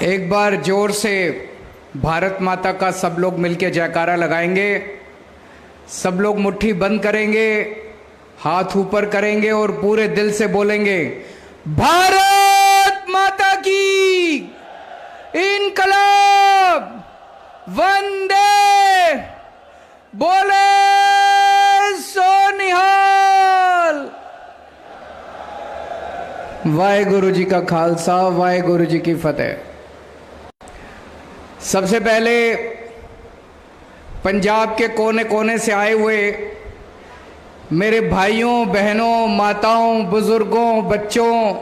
एक बार जोर से भारत माता का सब लोग मिलकर जयकारा लगाएंगे। सब लोग मुट्ठी बंद करेंगे, हाथ ऊपर करेंगे और पूरे दिल से बोलेंगे, भारत माता की इनकलाब, वंदे, बोले सो निहाल। वाहेगुरु जी का खालसा, वाहेगुरु जी की फतेह। सबसे पहले पंजाब के कोने कोने से आए हुए मेरे भाइयों, बहनों, माताओं, बुजुर्गों, बच्चों,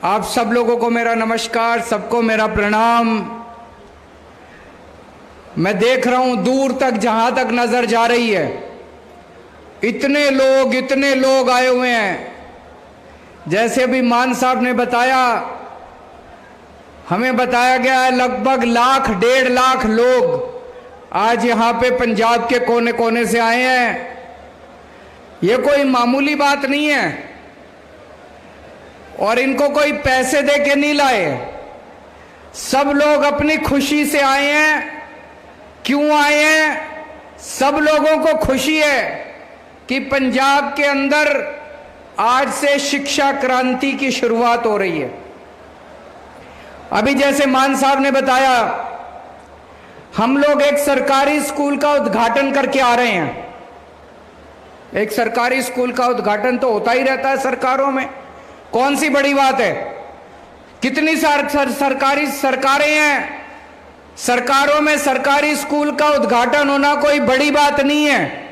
आप सब लोगों को मेरा नमस्कार, सबको मेरा प्रणाम। मैं देख रहा हूं दूर तक, जहां तक नजर जा रही है, इतने लोग आए हुए हैं। जैसे अभी मान साहब ने बताया, हमें बताया गया है लगभग 1.5 लाख लोग आज यहां पे पंजाब के कोने कोने से आए हैं। ये कोई मामूली बात नहीं है और इनको कोई पैसे दे के नहीं लाए। सब लोग अपनी खुशी से आए हैं। क्यों आए हैं? सब लोगों को खुशी है कि पंजाब के अंदर आज से शिक्षा क्रांति की शुरुआत हो रही है। अभी जैसे मान साहब ने बताया, हम लोग एक सरकारी स्कूल का उद्घाटन करके आ रहे हैं। एक सरकारी स्कूल का उद्घाटन तो होता ही रहता है सरकारों में, कौन सी बड़ी बात है। कितनी सरकारी सरकारें हैं, सरकारों में सरकारी स्कूल का उद्घाटन होना कोई बड़ी बात नहीं है।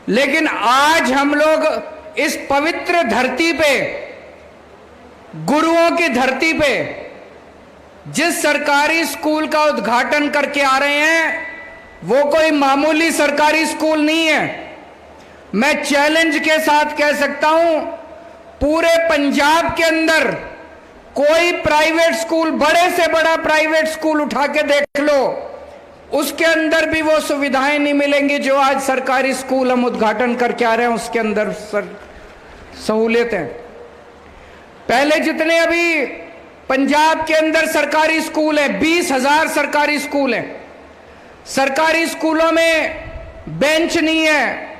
लेकिन आज हम लोग इस पवित्र धरती पे, गुरुओं की धरती पे, जिस सरकारी स्कूल का उद्घाटन करके आ रहे हैं, वो कोई मामूली सरकारी स्कूल नहीं है। मैं चैलेंज के साथ कह सकता हूं, पूरे पंजाब के अंदर कोई प्राइवेट स्कूल, बड़े से बड़ा प्राइवेट स्कूल उठा के देख लो, उसके अंदर भी वो सुविधाएं नहीं मिलेंगी जो आज सरकारी स्कूल हम उद्घाटन करके आ रहे हैं उसके अंदर सहूलियतें। पहले जितने अभी पंजाब के अंदर सरकारी स्कूल है, 20,000 सरकारी स्कूल हैं। सरकारी स्कूलों में बेंच नहीं है,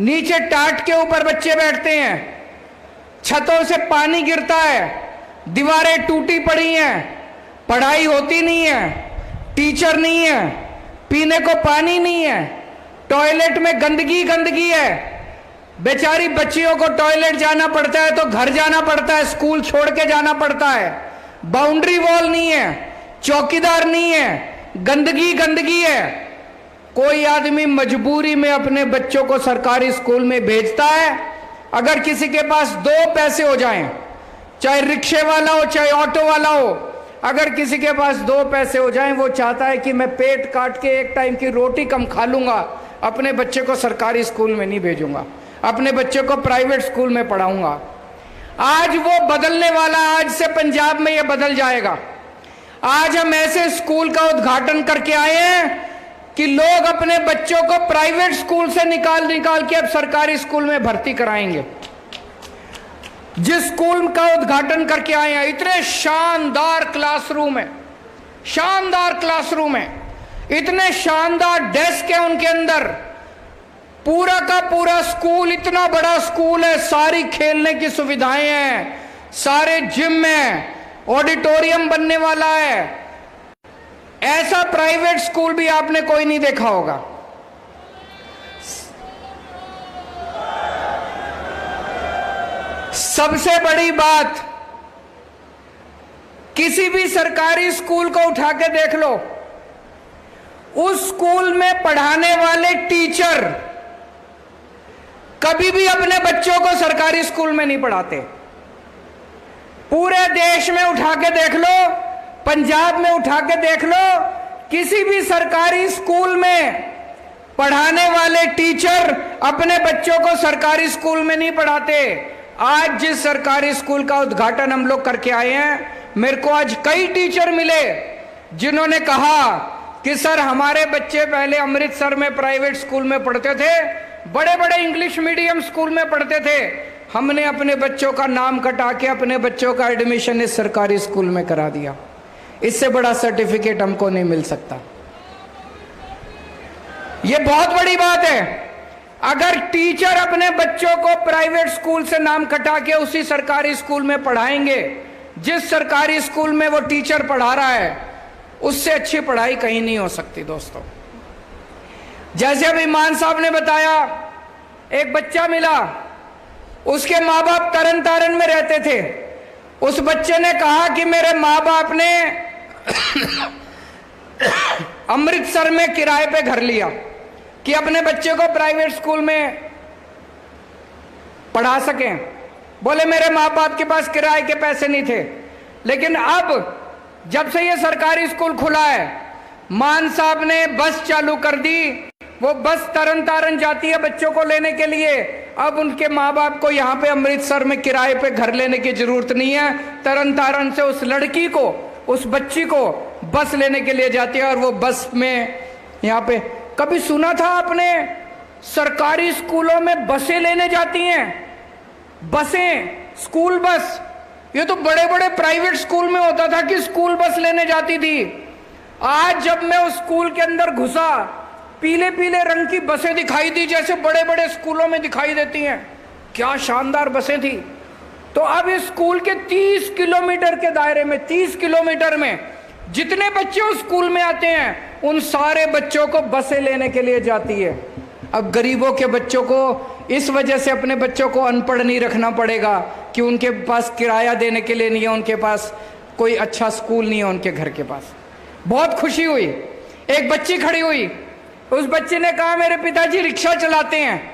नीचे टाट के ऊपर बच्चे बैठते हैं, छतों से पानी गिरता है, दीवारें टूटी पड़ी हैं, पढ़ाई होती नहीं है, टीचर नहीं है, पीने को पानी नहीं है, टॉयलेट में गंदगी है। बेचारी बच्चियों को टॉयलेट जाना पड़ता है तो घर जाना पड़ता है, स्कूल छोड़ के जाना पड़ता है। बाउंड्री वॉल नहीं है, चौकीदार नहीं है, गंदगी है। कोई आदमी मजबूरी में अपने बच्चों को सरकारी स्कूल में भेजता है। अगर किसी के पास 2 पैसे हो जाएं, चाहे रिक्शे वाला हो चाहे ऑटो वाला हो, अगर किसी के पास 2 पैसे हो जाएं, वो चाहता है कि मैं पेट काट के एक टाइम की रोटी कम खा लूंगा, अपने बच्चे को सरकारी स्कूल में नहीं भेजूंगा, अपने बच्चे को प्राइवेट स्कूल में पढ़ाऊंगा। आज वो बदलने वाला, आज से पंजाब में ये बदल जाएगा। आज हम ऐसे स्कूल का उद्घाटन करके आए हैं कि लोग अपने बच्चों को प्राइवेट स्कूल से निकाल के अब सरकारी स्कूल में भर्ती कराएंगे। जिस स्कूल का उद्घाटन करके आए हैं, इतने शानदार क्लासरूम है, शानदार क्लासरूम है, इतने शानदार डेस्क है उनके अंदर। पूरा का पूरा स्कूल, इतना बड़ा स्कूल है, सारी खेलने की सुविधाएं हैं, सारे जिम हैं, ऑडिटोरियम बनने वाला है। ऐसा प्राइवेट स्कूल भी आपने कोई नहीं देखा होगा। सबसे बड़ी बात, किसी भी सरकारी स्कूल को उठा के देख लो, उस स्कूल में पढ़ाने वाले टीचर कभी भी अपने बच्चों को सरकारी स्कूल में नहीं पढ़ाते। पूरे देश में उठा के देख लो, पंजाब में उठा के देख लो, किसी भी सरकारी स्कूल में पढ़ाने वाले टीचर अपने बच्चों को सरकारी स्कूल में नहीं पढ़ाते। आज जिस सरकारी स्कूल का उद्घाटन हम लोग करके आए हैं, मेरे को आज कई टीचर मिले जिन्होंने कहा कि सर, हमारे बच्चे पहले अमृतसर में प्राइवेट स्कूल में पढ़ते थे, बड़े बड़े इंग्लिश मीडियम स्कूल में पढ़ते थे, हमने अपने बच्चों का नाम कटा के अपने बच्चों का एडमिशन इस सरकारी स्कूल में करा दिया। इससे बड़ा सर्टिफिकेट हमको नहीं मिल सकता। यह बहुत बड़ी बात है। अगर टीचर अपने बच्चों को प्राइवेट स्कूल से नाम कटा के उसी सरकारी स्कूल में पढ़ाएंगे, जिस सरकारी स्कूल में वो टीचर पढ़ा रहा है, उससे अच्छी पढ़ाई कहीं नहीं हो सकती दोस्तों। जैसे अभी मान साहब ने बताया, एक बच्चा मिला, उसके माँ बाप तरन तारण में रहते थे। उस बच्चे ने कहा कि मेरे माँ बाप ने अमृतसर में किराए पे घर लिया कि अपने बच्चे को प्राइवेट स्कूल में पढ़ा सकें। बोले मेरे माँ बाप के पास किराए के पैसे नहीं थे। लेकिन अब जब से ये सरकारी स्कूल खुला है, मान साहब ने बस चालू कर दी। वो बस तरन तारण जाती है बच्चों को लेने के लिए। अब उनके माँ बाप को यहाँ पे अमृतसर में किराए पे घर लेने की जरूरत नहीं है। तरन तारण से उस लड़की को, उस बच्ची को बस लेने के लिए जाती है और वो बस में यहाँ पे। कभी सुना था आपने सरकारी स्कूलों में बसें लेने जाती हैं? बसें, स्कूल बस। ये तो बड़े बड़े प्राइवेट स्कूल में होता था कि स्कूल बस लेने जाती थी। आज जब मैं उस स्कूल के अंदर घुसा, पीले पीले रंग की बसें दिखाई दी, जैसे बड़े बड़े स्कूलों में दिखाई देती हैं। क्या शानदार बसें थी। तो अब इस स्कूल के 30 किलोमीटर के दायरे में, 30 किलोमीटर में जितने बच्चे उस स्कूल में आते हैं, उन सारे बच्चों को बसें लेने के लिए जाती है। अब गरीबों के बच्चों को इस वजह से अपने बच्चों को अनपढ़ नहीं रखना पड़ेगा कि उनके पास किराया देने के लिए नहीं है, उनके पास कोई अच्छा स्कूल नहीं है उनके घर के पास। बहुत खुशी हुई। एक बच्ची खड़ी हुई, उस बच्चे ने कहा मेरे पिताजी रिक्शा चलाते हैं,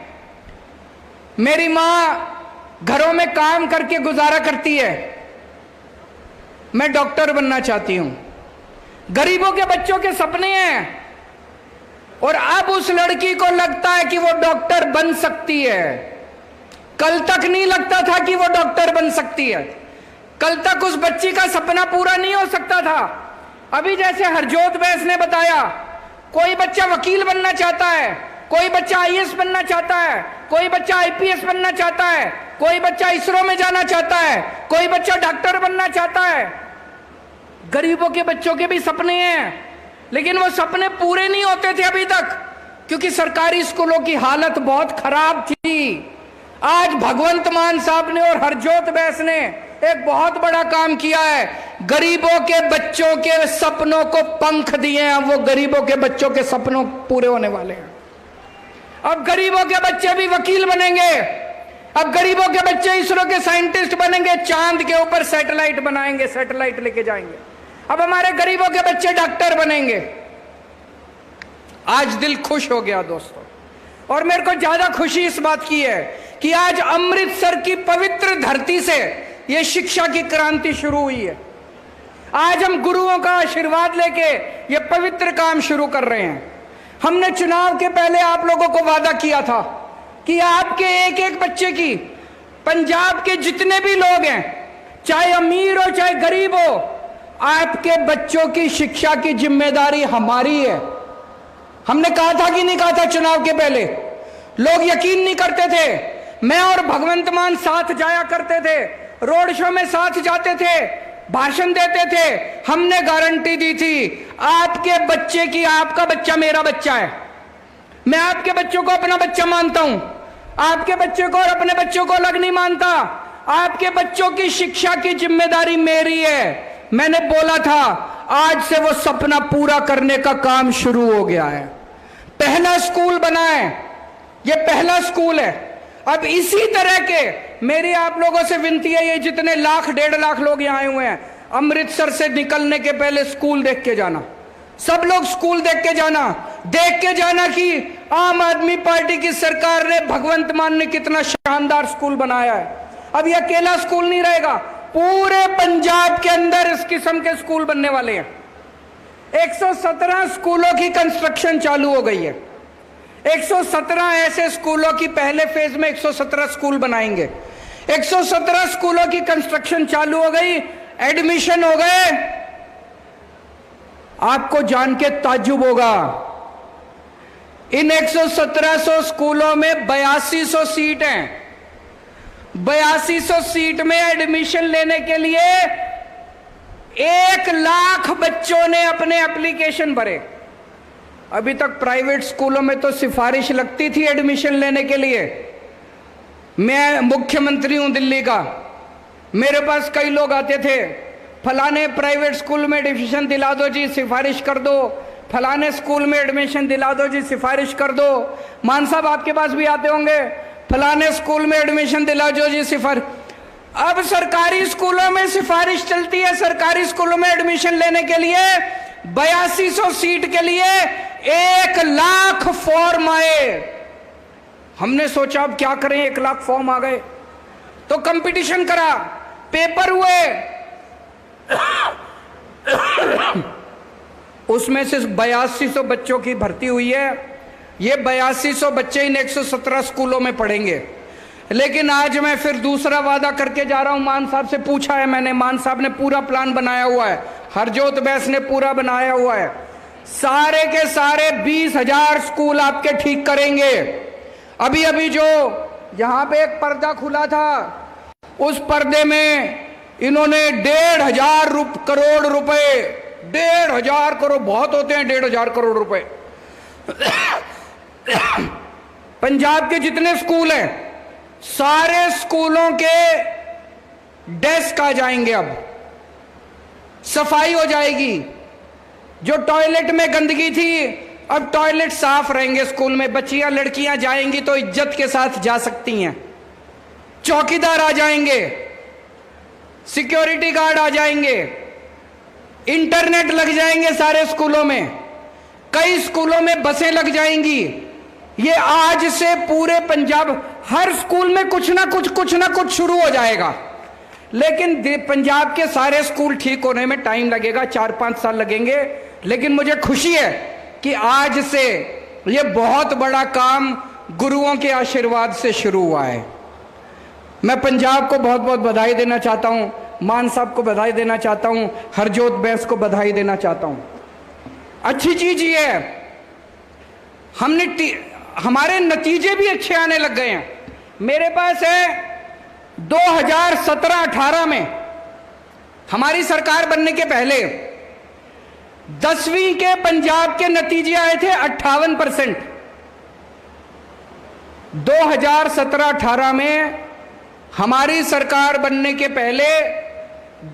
मेरी माँ घरों में काम करके गुजारा करती है, मैं डॉक्टर बनना चाहती हूं। गरीबों के बच्चों के सपने हैं और अब उस लड़की को लगता है कि वो डॉक्टर बन सकती है। कल तक नहीं लगता था कि वो डॉक्टर बन सकती है। कल तक उस बच्ची का सपना पूरा नहीं हो सकता था। अभी जैसे हरजोत बैस ने बताया, कोई बच्चा वकील बनना चाहता है, कोई बच्चा आईएएस बनना चाहता है, कोई बच्चा आईपीएस बनना चाहता है, कोई बच्चा इसरो में जाना चाहता है, कोई बच्चा डॉक्टर बनना चाहता है। गरीबों के बच्चों के भी सपने हैं, लेकिन वो सपने पूरे नहीं होते थे अभी तक, क्योंकि सरकारी स्कूलों की हालत बहुत खराब थी। आज भगवंत मान साहब ने और हरजोत बैस ने एक बहुत बड़ा काम किया है। गरीबों के बच्चों के सपनों को पंख दिए हैं। वो गरीबों के बच्चों के सपनों पूरे होने वाले हैं। अब गरीबों के बच्चे भी वकील बनेंगे। अब गरीबों के बच्चे इसरो के साइंटिस्ट बनेंगे, चांद के ऊपर सैटेलाइट बनाएंगे, सैटेलाइट लेके जाएंगे। अब हमारे गरीबों के बच्चे डॉक्टर बनेंगे। आज दिल खुश हो गया दोस्तों। और मेरे को ज्यादा खुशी इस बात की है कि आज अमृतसर की पवित्र धरती से यह शिक्षा की क्रांति शुरू हुई है। आज हम गुरुओं का आशीर्वाद लेके ये पवित्र काम शुरू कर रहे हैं। हमने चुनाव के पहले आप लोगों को वादा किया था कि आपके एक एक बच्चे की, पंजाब के जितने भी लोग हैं, चाहे अमीर हो चाहे गरीब हो, आपके बच्चों की शिक्षा की जिम्मेदारी हमारी है। हमने कहा था कि नहीं कहा था चुनाव के पहले? लोग यकीन नहीं करते थे। मैं और भगवंत मान साथ जाया करते थे, रोड शो में साथ जाते थे, भाषण देते थे। हमने गारंटी दी थी आपके बच्चे की, आपका बच्चा मेरा बच्चा है। मैं आपके बच्चों को अपना बच्चा मानता हूं, आपके बच्चे को और अपने बच्चों को अलग नहीं मानता। आपके बच्चों की शिक्षा की जिम्मेदारी मेरी है। मैंने बोला था, आज से वो सपना पूरा करने का काम शुरू हो गया है। पहला स्कूल बना है, ये पहला स्कूल है। अब इसी तरह के मेरी आप लोगों से विनती है, ये जितने लाख 1.5 लाख लोग यहाँ आए हुए हैं, अमृतसर से निकलने के पहले स्कूल देख के जाना। सब लोग स्कूल देख के जाना कि आम आदमी पार्टी की सरकार ने, भगवंत मान ने कितना शानदार स्कूल बनाया है। अब ये अकेला स्कूल नहीं रहेगा, पूरे पंजाब के अंदर इस किस्म के स्कूल बनने वाले हैं। 117 स्कूलों की कंस्ट्रक्शन चालू हो गई है। 117 ऐसे स्कूलों की, पहले फेज में 117 स्कूल बनाएंगे। 117 स्कूलों की कंस्ट्रक्शन चालू हो गई, एडमिशन हो गए। आपको जान के ताज्जुब होगा, इन 117 स्कूलों में 8200 सीट हैं। 8200 सीट में एडमिशन लेने के लिए 1 लाख बच्चों ने अपने एप्लीकेशन भरे। अभी तक प्राइवेट स्कूलों में तो सिफारिश लगती थी एडमिशन लेने के लिए। मैं मुख्यमंत्री हूं दिल्ली का, मेरे पास कई लोग आते थे, फलाने प्राइवेट स्कूल में एडमिशन दिला दो जी, सिफारिश कर दो, फलाने स्कूल में एडमिशन दिला दो जी, सिफारिश कर दो। मान साहब आपके पास भी आते होंगे, फलाने स्कूल में एडमिशन दिला दो जी, सिफारिश। अब सरकारी स्कूलों में सिफारिश चलती है, सरकारी स्कूलों में एडमिशन लेने के लिए 8200 सीट के लिए 1 लाख फॉर्म आए। हमने सोचा अब क्या करें, 1 लाख फॉर्म आ गए, तो कंपटीशन करा, पेपर हुए। उसमें से 8200 बच्चों की भर्ती हुई है। ये 8200 बच्चे इन 117 स्कूलों में पढ़ेंगे। लेकिन आज मैं फिर दूसरा वादा करके जा रहा हूं। मान साहब से पूछा है मैंने, मान साहब ने पूरा प्लान बनाया हुआ है, हरजोत बैस ने पूरा बनाया हुआ है। सारे के सारे 20,000 स्कूल आपके ठीक करेंगे। अभी अभी जो यहां पे एक पर्दा खुला था, उस पर्दे में इन्होंने 1,500 करोड़ रुपए, 1,500 करोड़, बहुत होते हैं 1,500 करोड़ रुपए। पंजाब के जितने स्कूल हैं, सारे स्कूलों के डेस्क आ जाएंगे, अब सफाई हो जाएगी। जो टॉयलेट में गंदगी थी, अब टॉयलेट साफ रहेंगे स्कूल में। बच्चियां लड़कियां जाएंगी तो इज्जत के साथ जा सकती हैं। चौकीदार आ जाएंगे, सिक्योरिटी गार्ड आ जाएंगे, इंटरनेट लग जाएंगे सारे स्कूलों में, कई स्कूलों में बसें लग जाएंगी। ये आज से पूरे पंजाब, हर स्कूल में कुछ ना कुछ शुरू हो जाएगा। लेकिन पंजाब के सारे स्कूल ठीक होने में टाइम लगेगा, 4-5 साल लगेंगे। लेकिन मुझे खुशी है कि आज से ये बहुत बड़ा काम गुरुओं के आशीर्वाद से शुरू हुआ है। मैं पंजाब को बहुत बहुत बधाई देना चाहता हूं, मान साहब को बधाई देना चाहता हूं, हरजोत बैस को बधाई देना चाहता हूं। अच्छी चीज ये है, हमारे नतीजे भी अच्छे आने लग गए हैं। मेरे पास है 2017-18 में हमारी सरकार बनने के पहले 10वीं के पंजाब के नतीजे आए थे 58%। 2017-18 में हमारी सरकार बनने के पहले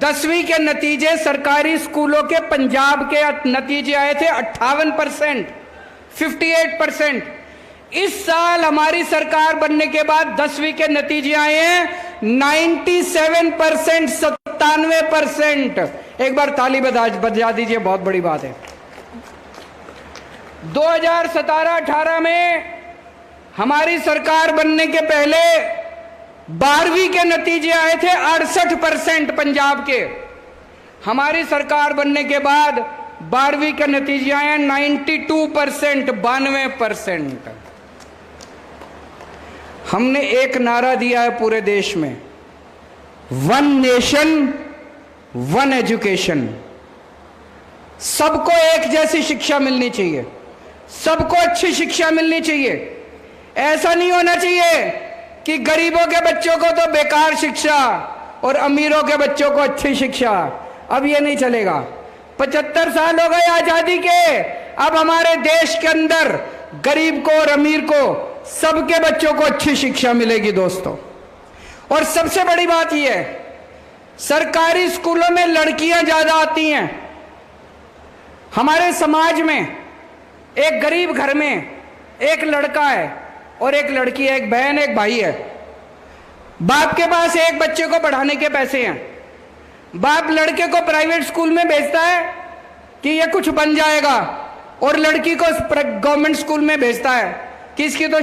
10वीं के नतीजे सरकारी स्कूलों के पंजाब के नतीजे आए थे 58%, 58%। इस साल हमारी सरकार बनने के बाद 10वीं के नतीजे आए हैं 97%, 97%। एक बार ताली बजा दीजिए, बहुत बड़ी बात है। 2017-18 में हमारी सरकार बनने के पहले 12वीं के नतीजे आए थे 68% पंजाब के। हमारी सरकार बनने के बाद 12वीं के नतीजे आए हैं 92%, 92%। हमने एक नारा दिया है पूरे देश में, 1 नेशन 1 एजुकेशन। सबको एक जैसी शिक्षा मिलनी चाहिए, सबको अच्छी शिक्षा मिलनी चाहिए। ऐसा नहीं होना चाहिए कि गरीबों के बच्चों को तो बेकार शिक्षा और अमीरों के बच्चों को अच्छी शिक्षा। अब ये नहीं चलेगा। 75 साल हो गए आजादी के, अब हमारे देश के अंदर गरीब को और अमीर को, सबके बच्चों को अच्छी शिक्षा मिलेगी दोस्तों। और सबसे बड़ी बात यह है, सरकारी स्कूलों में लड़कियां ज्यादा आती हैं। हमारे समाज में एक गरीब घर में एक लड़का है और एक लड़की है, एक बहन एक भाई है। बाप के पास एक बच्चे को पढ़ाने के पैसे हैं। बाप लड़के को प्राइवेट स्कूल में भेजता है कि ये कुछ बन जाएगा, और लड़की को गवर्नमेंट स्कूल में भेजता है कि इसकी तो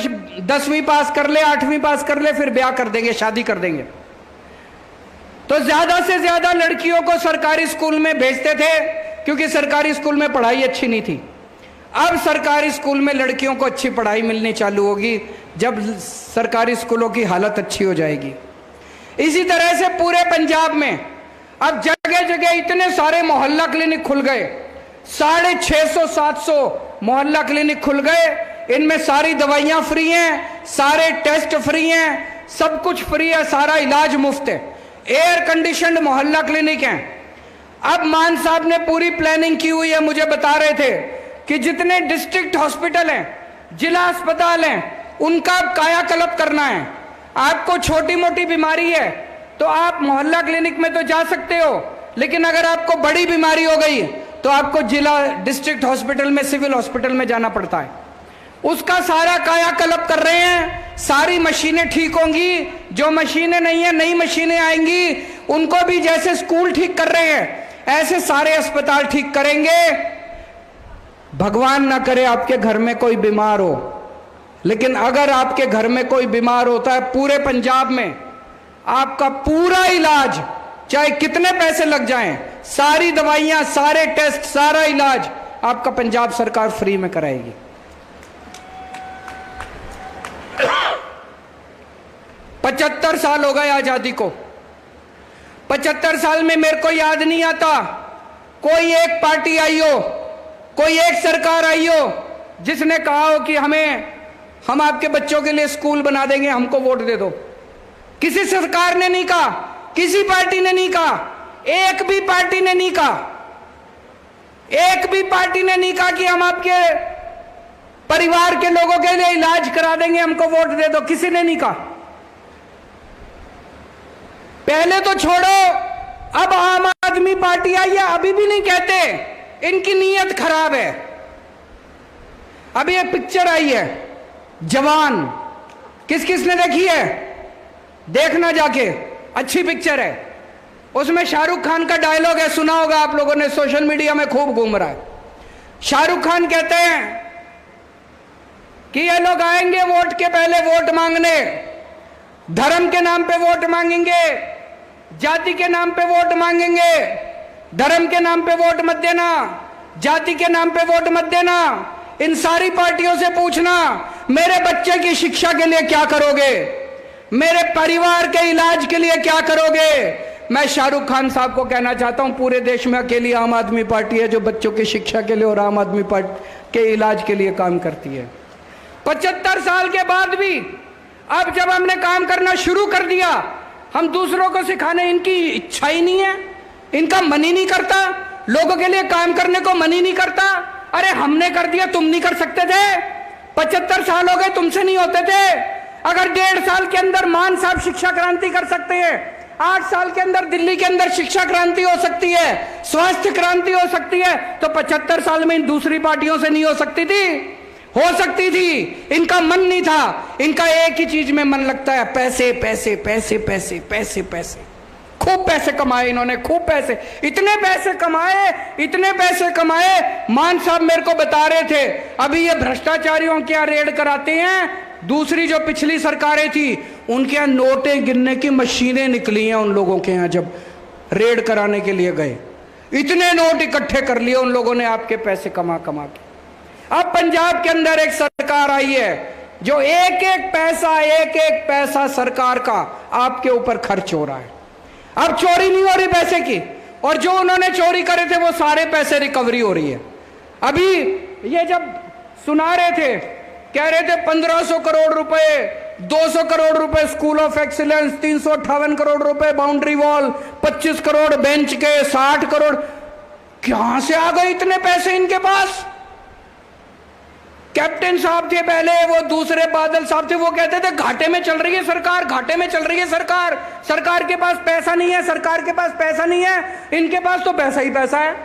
10वीं पास कर ले, 8वीं पास कर ले, फिर ब्याह कर देंगे, शादी कर देंगे। तो ज्यादा से ज्यादा लड़कियों को सरकारी स्कूल में भेजते थे क्योंकि सरकारी स्कूल में पढ़ाई अच्छी नहीं थी। अब सरकारी स्कूल में लड़कियों को अच्छी पढ़ाई मिलनी चालू होगी जब सरकारी स्कूलों की हालत अच्छी हो जाएगी। इसी तरह से पूरे पंजाब में अब जगह जगह इतने सारे मोहल्ला क्लिनिक खुल गए, 650-700 मोहल्ला क्लिनिक खुल गए। इनमें सारी दवाइयां फ्री हैं, सारे टेस्ट फ्री हैं, सब कुछ फ्री है, सारा इलाज मुफ्त है। एयर कंडीशनड मोहल्ला क्लिनिक हैं। अब मान साहब ने पूरी प्लानिंग की हुई है, मुझे बता रहे थे कि जितने डिस्ट्रिक्ट हॉस्पिटल हैं, जिला अस्पताल हैं, उनका कायाकल्प करना है। आपको छोटी मोटी बीमारी है तो आप मोहल्ला क्लिनिक में तो जा सकते हो, लेकिन अगर आपको बड़ी बीमारी हो गई तो आपको जिला डिस्ट्रिक्ट हॉस्पिटल में, सिविल हॉस्पिटल में जाना पड़ता है। उसका सारा कायाकल्प कर रहे हैं। सारी मशीनें ठीक होंगी, जो मशीनें नहीं है नई मशीनें आएंगी, उनको भी जैसे स्कूल ठीक कर रहे हैं ऐसे सारे अस्पताल ठीक करेंगे। भगवान ना करे आपके घर में कोई बीमार हो, लेकिन अगर आपके घर में कोई बीमार होता है, पूरे पंजाब में आपका पूरा इलाज, चाहे कितने पैसे लग जाएं, सारी दवाइयां, सारे टेस्ट, सारा इलाज आपका पंजाब सरकार फ्री में कराएगी। पचहत्तर साल हो गए आजादी को। 75 साल में मेरे को याद नहीं आता कोई एक पार्टी आई हो, कोई एक सरकार आई हो जिसने कहा हो कि हम आपके बच्चों के लिए स्कूल बना देंगे, हमको वोट दे दो। किसी सरकार ने नहीं कहा, किसी पार्टी ने नहीं कहा, एक भी पार्टी ने नहीं कहा, एक भी पार्टी ने नहीं कहा कि हम आपके परिवार के लोगों के लिए इलाज करा देंगे, हमको वोट दे दो। किसी ने नहीं कहा। पहले तो छोड़ो, अब आम आदमी पार्टी आई है, अभी भी नहीं कहते, इनकी नीयत खराब है। अभी एक पिक्चर आई है जवान, किस किस ने देखी है? देखना जाके, अच्छी पिक्चर है। उसमें शाहरुख खान का डायलॉग है, सुना होगा आप लोगों ने, सोशल मीडिया में खूब घूम रहा है। शाहरुख खान कहते हैं कि ये लोग आएंगे वोट के पहले वोट मांगने, धर्म के नाम पे वोट मांगेंगे, जाति के नाम पे वोट मांगेंगे। धर्म के नाम पे वोट मत देना, जाति के नाम पे वोट मत देना। इन सारी पार्टियों से पूछना, मेरे बच्चे की शिक्षा के लिए क्या करोगे, मेरे परिवार के इलाज के लिए क्या करोगे। मैं शाहरुख खान साहब को कहना चाहता हूं, पूरे देश में अकेली आम आदमी पार्टी है जो बच्चों की शिक्षा के लिए और आम आदमी पार्टी के इलाज के लिए काम करती है। 75 साल के बाद भी अब जब हमने काम करना शुरू कर दिया, हम दूसरों को सिखाने, इनकी इच्छा ही नहीं है, इनका मन ही नहीं करता, लोगों के लिए काम करने को मन ही नहीं करता। अरे हमने कर दिया, तुम नहीं कर सकते थे? 75 साल हो गए, तुमसे नहीं होते थे? अगर 1.5 साल के अंदर मान साहब शिक्षा क्रांति कर सकते हैं, 8 साल के अंदर दिल्ली के अंदर शिक्षा क्रांति हो सकती है, स्वास्थ्य क्रांति हो सकती है, तो 75 साल में इन दूसरी पार्टियों से नहीं हो सकती थी? हो सकती थी। इनका मन नहीं था, इनका एक ही चीज में मन लगता है, पैसे पैसे पैसे पैसे पैसे पैसे। खूब पैसे कमाए इन्होंने, खूब पैसे, इतने पैसे कमाए, इतने पैसे कमाए। मान साहब मेरे को बता रहे थे, अभी ये भ्रष्टाचारियों के यहाँ रेड कराते हैं, दूसरी जो पिछली सरकारें थी उनके यहाँ नोटें गिनने की मशीनें निकली हैं उन लोगों के यहाँ, जब रेड कराने के लिए गए इतने नोट इकट्ठे कर लिए उन लोगों ने आपके पैसे कमा कमा के। अब पंजाब के अंदर एक सरकार आई है जो एक एक पैसा सरकार का आपके ऊपर खर्च हो रहा है। अब चोरी नहीं हो रही पैसे की, और जो उन्होंने चोरी करे थे वो सारे पैसे रिकवरी हो रही है। अभी ये जब सुना रहे थे, कह रहे थे 1500 करोड़ रुपए, 200 करोड़ रुपए स्कूल ऑफ एक्सीलेंस, 358 करोड़ रुपए बाउंड्री वॉल, 25 करोड़ बेंच के, 60 करोड़। कहां से आ गए इतने पैसे इनके पास? कैप्टन साहब थे पहले, वो दूसरे बादल साहब थे, वो कहते थे घाटे में चल रही है सरकार, घाटे में चल रही है सरकार, सरकार के पास पैसा नहीं है, सरकार के पास पैसा नहीं है। इनके पास तो पैसा ही पैसा है।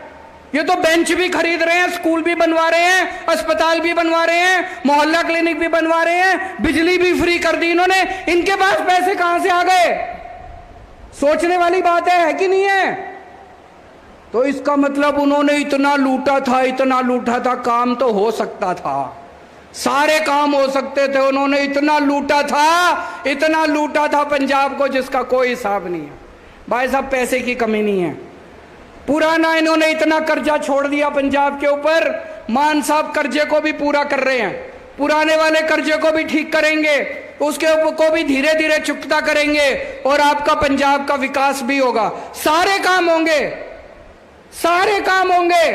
ये तो बेंच भी खरीद रहे हैं, स्कूल भी बनवा रहे हैं, अस्पताल भी बनवा रहे हैं, मोहल्ला क्लिनिक भी बनवा रहे हैं, बिजली भी फ्री कर दी इन्होंने। इनके पास पैसे कहां से आ गए? सोचने वाली बात है कि नहीं है? तो इसका मतलब उन्होंने इतना लूटा था, इतना लूटा था, काम तो हो सकता था, सारे काम हो सकते थे। उन्होंने इतना लूटा था, इतना लूटा था पंजाब को जिसका कोई हिसाब नहीं है। भाई साहब पैसे की कमी नहीं है। पुराना इन्होंने इतना कर्जा छोड़ दिया पंजाब के ऊपर, मान साहब कर्जे को भी पूरा कर रहे हैं, पुराने वाले कर्जे को भी ठीक करेंगे, उसके ऊपर को भी धीरे धीरे चुकता करेंगे और आपका पंजाब का विकास भी होगा। सारे काम होंगे, सारे काम होंगे,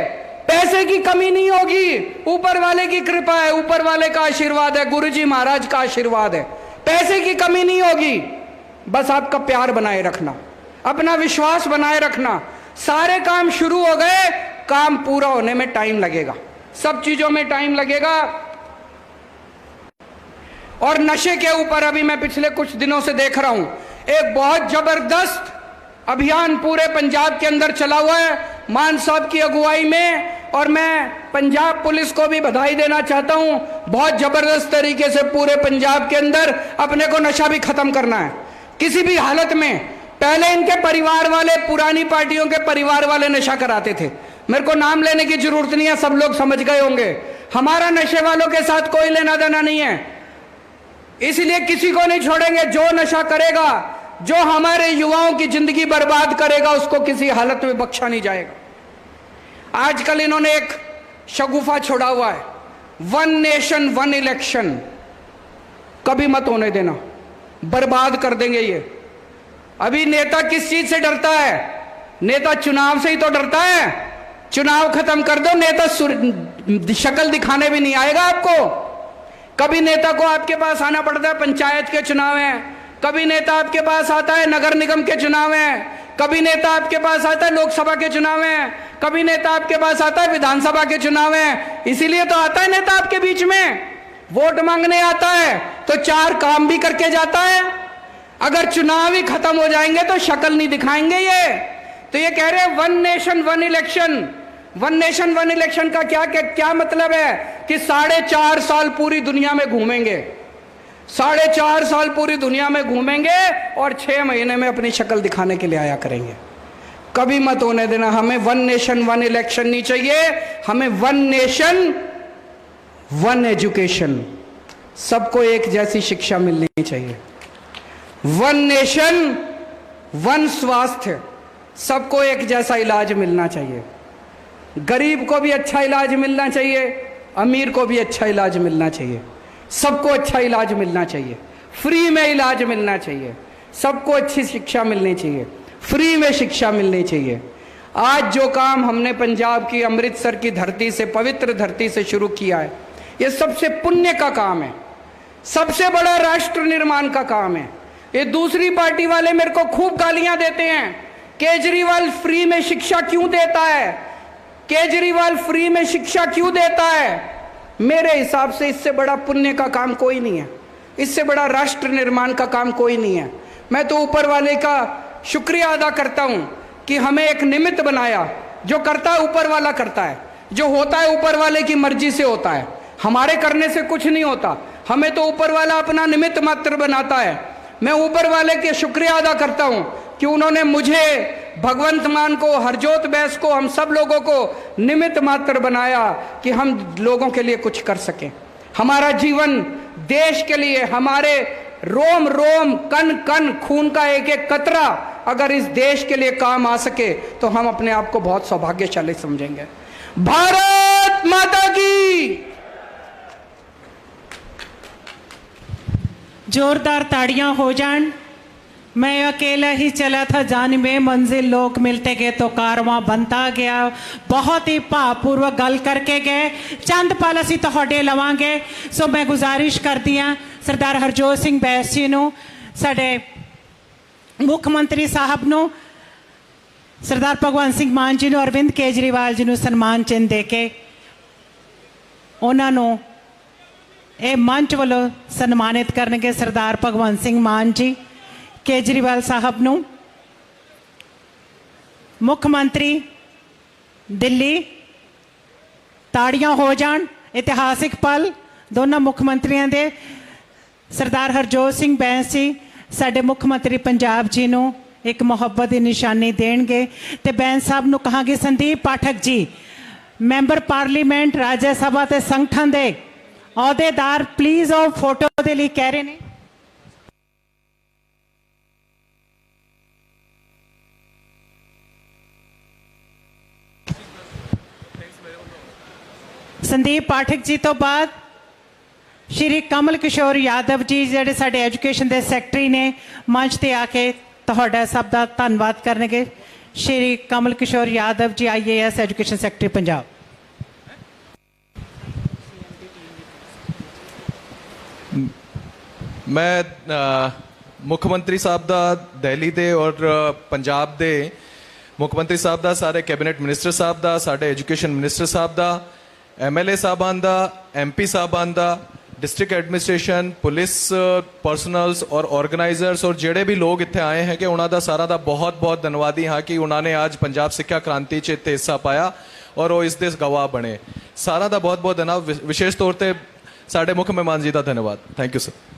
पैसे की कमी नहीं होगी। ऊपर वाले की कृपा है, ऊपर वाले का आशीर्वाद है, गुरुजी महाराज का आशीर्वाद है। पैसे की कमी नहीं होगी, बस आपका प्यार बनाए रखना, अपना विश्वास बनाए रखना। सारे काम शुरू हो गए, काम पूरा होने में टाइम लगेगा, सब चीजों में टाइम लगेगा। और नशे के ऊपर अभी मैं पिछले कुछ दिनों से देख रहा हूं, एक बहुत जबरदस्त अभियान पूरे पंजाब के अंदर चला हुआ है मान साहब की अगुवाई में। और मैं पंजाब पुलिस को भी बधाई देना चाहता हूं, बहुत जबरदस्त तरीके से पूरे पंजाब के अंदर अपने को नशा भी खत्म करना है किसी भी हालत में। पहले इनके परिवार वाले, पुरानी पार्टियों के परिवार वाले नशा कराते थे, मेरे को नाम लेने की जरूरत नहीं है, सब लोग समझ गए होंगे। हमारा नशे वालों के साथ कोई लेना देना नहीं है, इसलिए किसी को नहीं छोड़ेंगे। जो नशा करेगा, जो हमारे युवाओं की जिंदगी बर्बाद करेगा, उसको किसी हालत में बख्शा नहीं जाएगा। आजकल इन्होंने एक शगुफा छोड़ा हुआ है, 1 नेशन 1 इलेक्शन, कभी मत होने देना, बर्बाद कर देंगे ये। अभी नेता किस चीज से डरता है? नेता चुनाव से ही तो डरता है। चुनाव खत्म कर दो, नेता शक्ल दिखाने भी नहीं आएगा आपको। कभी नेता को आपके पास आना पड़ता है, पंचायत के चुनाव हैं, कभी नेता आपके पास आता है नगर निगम के चुनाव हैं, कभी नेता आपके पास आता है लोकसभा के चुनाव हैं, कभी नेता आपके पास आता है विधानसभा के चुनाव हैं। इसीलिए तो आता है नेता आपके बीच में, वोट मांगने आता है तो 4 काम भी करके जाता है। अगर चुनाव ही खत्म हो जाएंगे तो शक्ल नहीं दिखाएंगे ये। तो ये कह रहे हैं 1 नेशन 1 इलेक्शन। 1 नेशन 1 इलेक्शन का क्या मतलब है कि 4.5 साल पूरी दुनिया में घूमेंगे, 4.5 साल पूरी दुनिया में घूमेंगे और 6 महीने में अपनी शक्ल दिखाने के लिए आया करेंगे। कभी मत होने देना। हमें 1 नेशन 1 इलेक्शन नहीं चाहिए, हमें 1 नेशन 1 एजुकेशन, सबको एक जैसी शिक्षा मिलनी चाहिए। 1 नेशन 1 स्वास्थ्य, सबको एक जैसा इलाज मिलना चाहिए। गरीब को भी अच्छा इलाज मिलना चाहिए, अमीर को भी अच्छा इलाज मिलना चाहिए, सबको अच्छा इलाज मिलना चाहिए, फ्री में इलाज मिलना चाहिए, सबको अच्छी शिक्षा मिलनी चाहिए, फ्री में शिक्षा मिलनी चाहिए। आज जो काम हमने पंजाब की अमृतसर की धरती से, पवित्र धरती से शुरू किया है, ये सबसे पुण्य का काम है, सबसे बड़ा राष्ट्र निर्माण का काम है। ये दूसरी पार्टी वाले मेरे को खूब गालियां देते हैं, केजरीवाल फ्री में शिक्षा क्यों देता है, केजरीवाल फ्री में शिक्षा क्यों देता है। मेरे हिसाब से इससे बड़ा पुण्य का काम कोई नहीं है, इससे बड़ा राष्ट्र निर्माण का काम कोई नहीं है। मैं तो ऊपर वाले का शुक्रिया अदा करता हूं कि हमें एक निमित्त बनाया। जो करता है ऊपर वाला करता है, जो होता है ऊपर वाले की मर्जी से होता है, हमारे करने से कुछ नहीं होता। हमें तो ऊपर वाला अपना निमित्त मात्र बनाता है। मैं ऊपर वाले के शुक्रिया अदा करता हूं कि उन्होंने मुझे, भगवंत मान को, हरजोत बैस को, हम सब लोगों को निमित्त मात्र बनाया कि हम लोगों के लिए कुछ कर सकें। हमारा जीवन देश के लिए, हमारे रोम रोम, कण कण, खून का एक एक कतरा अगर इस देश के लिए काम आ सके तो हम अपने आप को बहुत सौभाग्यशाली समझेंगे। भारत माता की। जोरदार ताड़ियां हो जान। मैं अकेला ही चला था जान में, मंजिल लोग मिलते गए तो कारवां बनता गया। बहुत ही भावपूर्वक गल करके गए। चंद पल असीं तुहाडे लवांगे। सो मैं गुजारिश करदी हां सरदार हरजोत सिंह बैस जी नूं, साडे मुख मंत्री साहब नूं, सरदार भगवंत सिंह मान जी नूं, अरविंद केजरीवाल जी नूं सन्मान चिन्ह दे के उन्हां नूं ਇਹ ਮੰਚ ਵੱਲੋਂ ਸਨਮਾਨਿਤ ਕਰਨਗੇ। ਸਰਦਾਰ ਭਗਵੰਤ ਸਿੰਘ ਮਾਨ ਜੀ, केजरीवाल साहब ਨੂੰ, मुख मंत्री दिल्ली। ताड़ियां हो जान। इतिहासिक पल दोनों मुख मंत्रियों के। सरदार हरजोत सिंह बैंस जी साडे मुख मंत्री पंजाब जी नूं एक मुहब्बत की निशानी देणगे। ते बैंस साहब नूं कहांगे संदीप पाठक जी, मैंबर पार्लीमेंट, राज्य सभा ते संगठन के अहुदेदार, प्लीज़ आओ फोटो के लिए कह रहे हैं। संदीप पाठक जी तो बाद श्री कमल किशोर यादव जी जिहड़े साडे एजुकेशन के सैकटरी ने मंच ते आके तुहाडा सब दा धन्नवाद करनगे। Shri Kamal Kishore Yadav ji, IAS education secretary Punjab. मैं मुख्यमंत्री साहब दा दिल्ली दे और पंजाब दे ਮੁੱਖ ਮੰਤਰੀ ਸਾਹਿਬ ਦਾ, ਸਾਰੇ ਕੈਬਨਿਟ ਮਿਨਿਸਟਰ ਸਾਹਿਬ ਦਾ, ਸਾਡੇ ਐਜੂਕੇਸ਼ਨ ਮਿਨਿਸਟਰ ਸਾਹਿਬ ਦਾ, MLA ਸਾਹਿਬਾਨ ਦਾ, MP ਸਾਹਿਬਾਨ ਦਾ, डिस्ट्रिक्ट एडमिनिस्ट्रेशन, पुलिस पर्सनल्स और ऑर्गेनाइजर्स और जेडे भी लोग इतने आए हैं कि उन्होंने सारा का बहुत बहुत धन्यवादी हाँ कि उन्होंने आज पंजाब सिक्ख्या क्रांति च इत्थे हिस्सा पाया और वो इस दे गवाह बने। सारा का बहुत बहुत धन्यवाद, विशेष तौर पर साढ़े मुख्य मेहमान जी का धन्यवाद। Thank you sir.